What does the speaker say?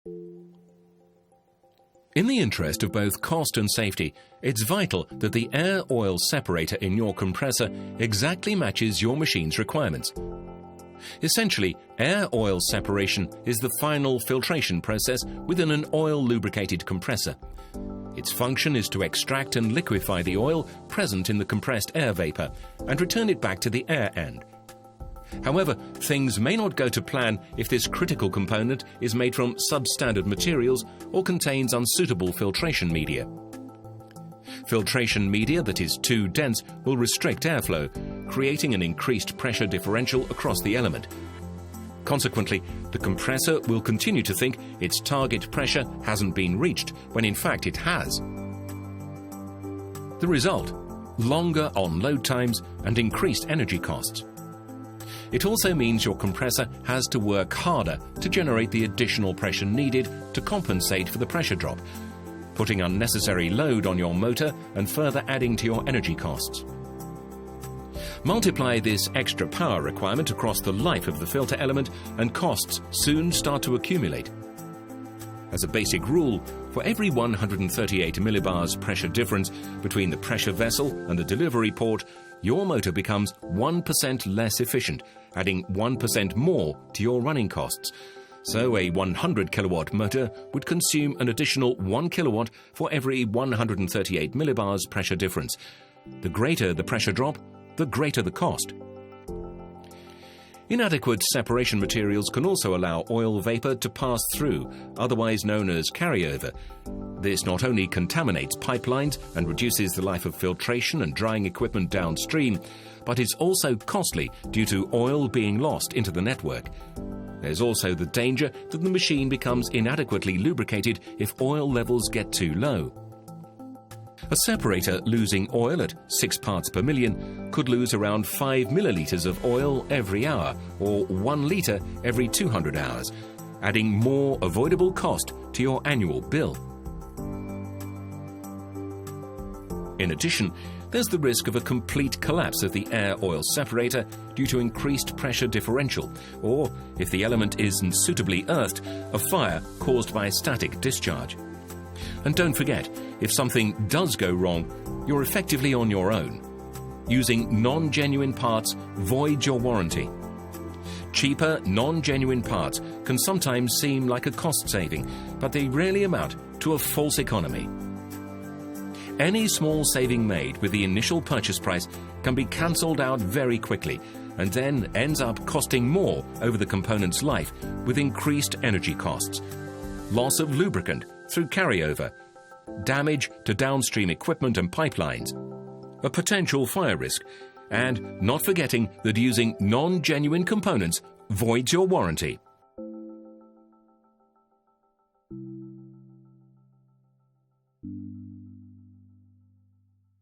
In the interest of both cost and safety, it's vital that the air-oil separator in your compressor exactly matches your machine's requirements. Essentially, air-oil separation is the final filtration process within an oil-lubricated compressor. Its function is to extract and liquefy the oil present in the compressed air vapor and return it back to the air end. However, things may not go to plan if this critical component is made from substandard materials or contains unsuitable filtration media. Filtration media that is too dense will restrict airflow, creating an increased pressure differential across the element. Consequently, the compressor will continue to think its target pressure hasn't been reached, when in fact it has. The result: longer on-load times and increased energy costs. It also means your compressor has to work harder to generate the additional pressure needed to compensate for the pressure drop, putting unnecessary load on your motor and further adding to your energy costs. Multiply this extra power requirement across the life of the filter element and costs soon start to accumulate. As a basic rule, for every 138 millibars pressure difference between the pressure vessel and the delivery port, your motor becomes 1% less efficient, adding 1% more to your running costs. So a 100 kilowatt motor would consume an additional 1 kilowatt for every 138 millibars pressure difference. The greater the pressure drop, the greater the cost. Inadequate separation materials can also allow oil vapor to pass through, otherwise known as carryover. This not only contaminates pipelines and reduces the life of filtration and drying equipment downstream, but is also costly due to oil being lost into the network. There's also the danger that the machine becomes inadequately lubricated if oil levels get too low. A separator losing oil at 6 parts per million could lose around 5 millilitres of oil every hour, or 1 litre every 200 hours, adding more avoidable cost to your annual bill. In addition, there's the risk of a complete collapse of the air-oil separator due to increased pressure differential, or, if the element isn't suitably earthed, a fire caused by static discharge. And don't forget, if something does go wrong, you're effectively on your own. Using non-genuine parts voids your warranty. Cheaper, non-genuine parts can sometimes seem like a cost saving, but they rarely amount to a false economy. Any small saving made with the initial purchase price can be cancelled out very quickly, and then ends up costing more over the component's life with increased energy costs, loss of lubricant through carryover, damage to downstream equipment and pipelines, a potential fire risk, and not forgetting that using non-genuine components voids your warranty.